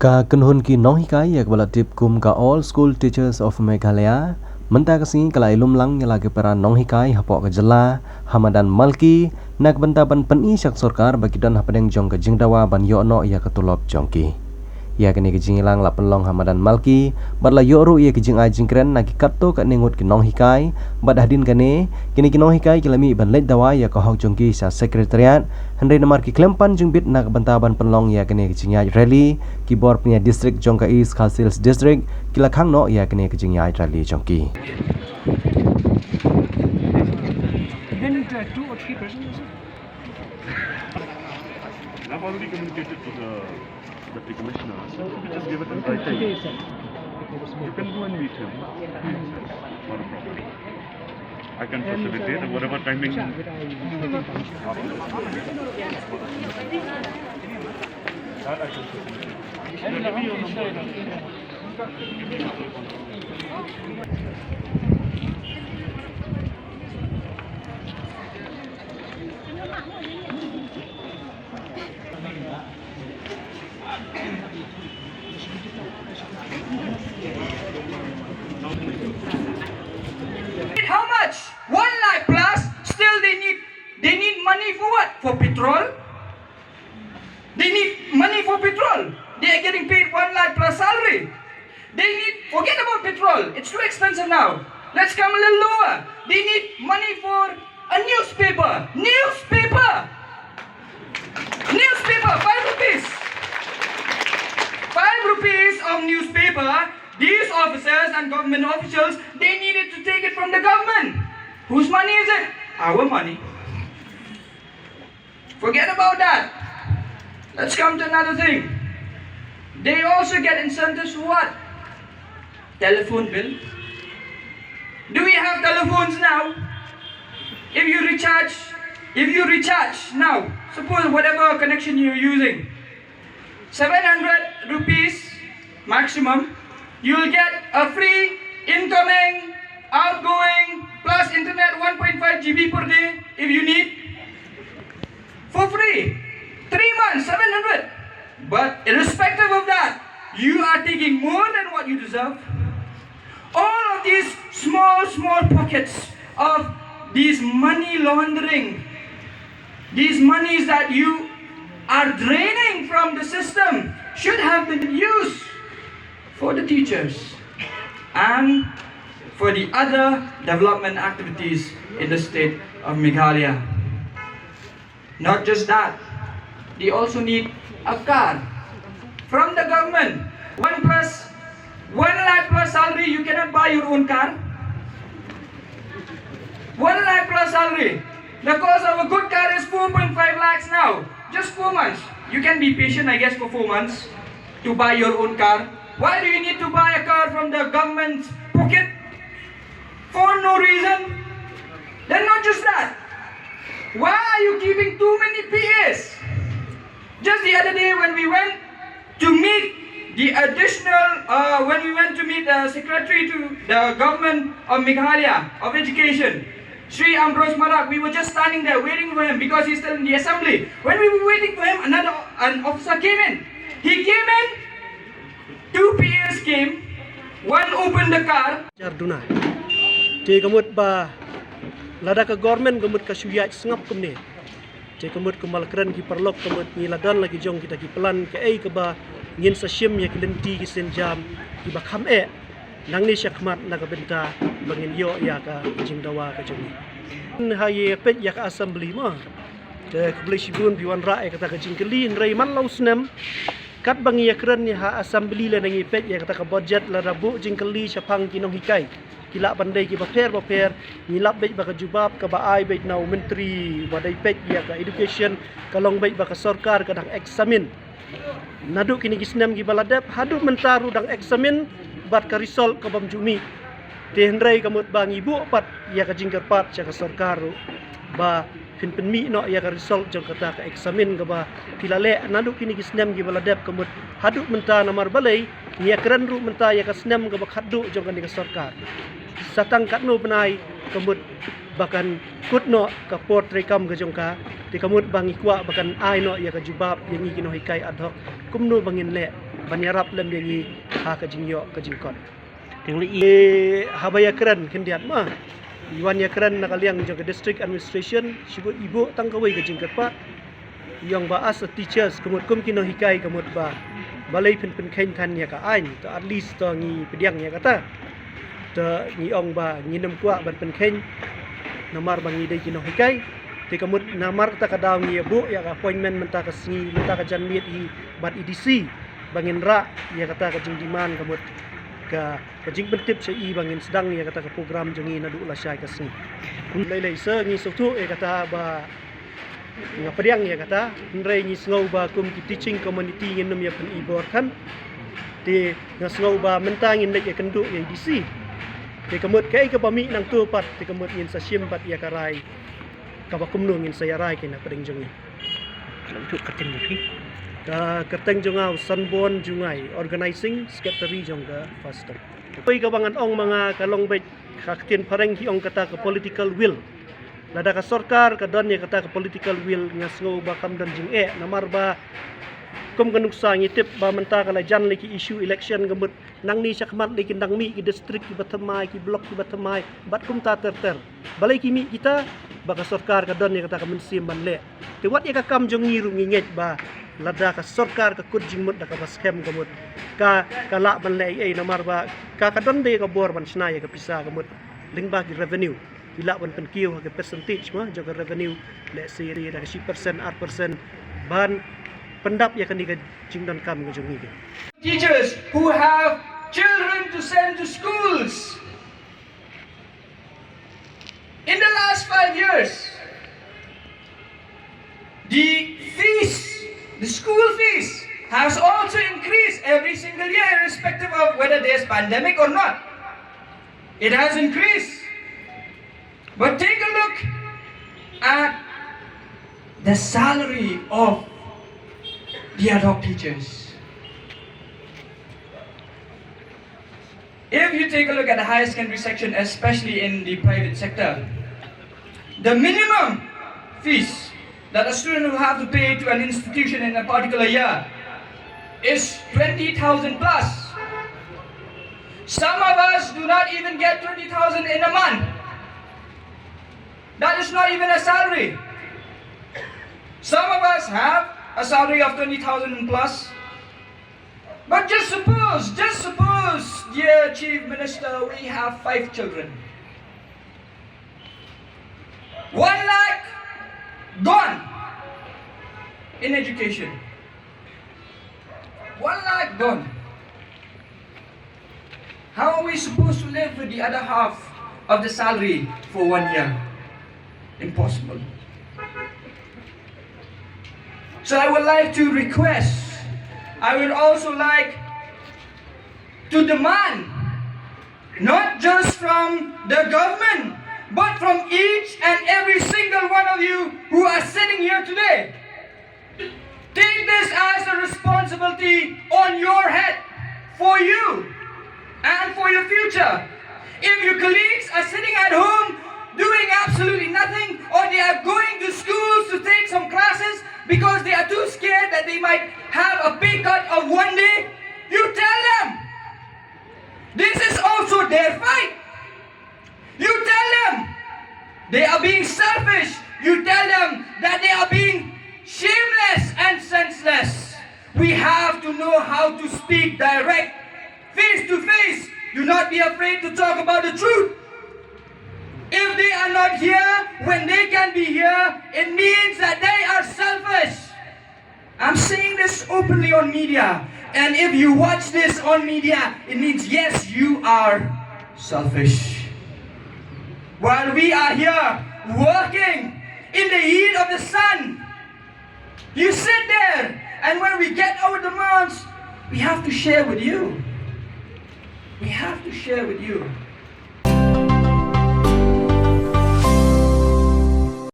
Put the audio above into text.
Ka kenhun ki Nonghikai yak bala tip kum ka all school teachers of Meghalaya menta kasi kala ilum lang nyala ke para Nonghikai hapok ke jela Hamadan Malki nak benta ban peni syak Sorkar bagi dan hapadeng jong ke jingdawa ban yono ya ketulop jongki ya kini ke jingilang la penlong Hamadan Malki badla yoru ya ke jing ai jingkren nak katto ka ningut ki Nonghikai bad hadin kane kini ki Nonghikai kilami ban led dawa ya ka hok jongki sa sekretariat Hendai namar ki klempan jungbit nak bentaban penlong ya kene kejingnya rally Khubor punya distrik jongka East Khasils district kila khang no ya kene kejingnya rally jongki. Then 2 or 3 persons. I've already communicated to the deputy commissioner, so we just give it in writing. You can go and meet him. Not a problem. I can facilitate at whatever timing. That I can How much? 1 lakh plus. Still they need money for what? For petrol. They need money for petrol. They are getting paid 1 lakh plus salary. Forget about petrol. It's too expensive now. Let's come a little lower. They need money for a newspaper. Newspaper, 5 rupees. 5 rupees of newspaper. These officers and government officials, they needed to take it from the government. Whose money is it? Our money. Forget about that. Let's come to another thing. They also get incentives for what? Telephone bill. Do we have telephones now? If you recharge now, suppose whatever connection you're using, 700 rupees maximum, you'll get a free incoming, outgoing, plus internet 1.5 GB per day if you need. For free. 3 months, 700. But irrespective of that, you are taking more than what you deserve. All of these small pockets of these money laundering, these monies that you are draining from the system should have been used for the teachers and for the other development activities in the state of Meghalaya. Not just that, they also need a car from the government. 1 lakh plus salary, you cannot buy your own car. 1 lakh plus salary. The cost of a good car is 4.5 lakhs now. Just 4 months. You can be patient, I guess, for 4 months to buy your own car. Why do you need to buy a car from the government's pocket? For no reason. Then not just that. Why are you keeping too many PAs? Just the other day when we went to meet the secretary to the government of Meghalaya of education, Sri Ambrose Marak, we were just standing there waiting for him because he's still in the assembly. When we were waiting for him, an officer came in. He came in, 2 PAs came, one opened the car. Jarduna. Te gamut ba lada ka government gamut ka suyat sengap kumne. Te gamut ka malkran ki perlok gamut ni ladan lagi jong kita ki pelan ke ai ka ba ngin sa syem ya kelenti ki senjam ki ba kham nang ni syakmat na ka benta bangin yo ya ka jingdawa ka jongi. Haye pet ya ka assembly ma. Te kubli shibun biwan rae kata ka jingkeli nrai man lau senam kat bangi ya keren ni ha assembly la nangi pet ya kata ka budget la rabu jingkeli syapang ki Nonghikai kila pandai ki baper nilap baik baka jubab ka baai baik nau menteri wadai pet ya ka education kalong baik baka Sorkar kadang eksamin naduk kini gisnam gi baladap hadu mentaru dang eksamin bat ka result ka bamjumi tehnrai kamut bangi bu pat ya ka jingkar pat cha ka Sorkar ba pinmi no ya ka result jong kata ka eksamin ka ba tilale naduk kini gisnam gi baladap kamut hadu menta namar balai ya keren ru menta ya ka snam ka ba khaddu jong ka Sorkar satang katno benai kamut bahkan kutno ka port rekam ka jongka ti kamut bangi kwa bahkan ai no ya ka jubab yang ngi Nonghikai ad hoc kumno bangin le banyarap lem yang ngi ha ka jingyo ka jingkot tingli habaya keren kendiat ma iwan ya keren nakaliang jong district administration sibut ibu tangkawai ka jingkat pa yang ba as a teachers kumut kum ki Nonghikai kamut ba balai pen khain kan ya ka ain to at least to ngi pediang ya kata to ngi ong ba ngi nem kwa ban pen khain namar bangi dai ki Nonghikai ti kamut namar ta ka daw ngi bu ya ka appointment menta ka singi menta ka janmit i bat EDC bangin ra ya kata ka jing diman kamut ka jing pentip sa i bangin sedang ya kata ka program jongi na du la syai ka singi lai se ngi sotu e kata ba ngapadiang ya kata ndrai ngi sngo ba kum ki teaching community ngi num ya pen ibor kan ti ngasngo ba menta ngi nek ya kendu ya EDC ti kamut kai ka bami nang tu pat ti kamut ngin sa sim pat ya karai ka ba kumno ngin sa yarai kina pading jongi tu katin ni ka kateng jongaw sanbon jungai organizing secretary jongga faster pay kabangan ong mga kalongbet kakin pareng hi ong kata ka political will lada ka Sorkar ka don ya kata ka political will ngasngo ba kam don jing namar ba kum kanuksa ngitip ba menta ka lajan leki issue election gamut nang ni sakmat leki nang mi ki district ki batamai ki blok ki batamai bat kum ta ter balai ki mi kita ba ka Sorkar ka don ya kata ka mensim ban le te wat ya ka kam jong ngiru nginget ba lada ka Sorkar ka kudjing mut da ka baskem gamut ka la ban le namar ba ka don be ka bor ban snai ka pisa gamut lingba ki revenue ila ban pen kiu ka percentage ma jo ka revenue le siri da ka 10% 8% ban pendap ya kan di ka jingdon kam ka jongi Teachers who have children to send to schools. In the last 5 years, the school fees has also increased every single year, irrespective of whether there's pandemic or not. It has increased. But take a look at the salary of the ad hoc teachers. If you take a look at the higher secondary section, especially in the private sector, the minimum fees that a student will have to pay to an institution in a particular year is 20,000 plus. Some of us do not even get 20,000 in a month. That is not even a salary. Some of us have a salary of 20,000 plus. But just suppose, dear Chief Minister, we have 5 children. 1 lakh gone in education. 1 lakh gone. How are we supposed to live with the other half of the salary for 1 year? Impossible. So I would like to request, I would also like to demand, not just from the government, but from each and every single one of you who are sitting here today. Take this as a responsibility on your head for you and for your future. If your colleagues are sitting at home doing absolutely nothing, or they are going to schools to take some classes because they are too scared that they might have a pay cut of 1 day, you tell them this is also their fight. You tell them they are being selfish. You tell them that they are being shameless and senseless. We have to know how to speak direct, face to face. Do not be afraid to talk about the truth. If they are not here when they can be here, it means that they are selfish. I'm saying this openly on media. And if you watch this on media, it means yes, you are selfish. While we are here working in the heat of the sun, you sit there, and when we get our demands, we have to share with you. We have to share with you.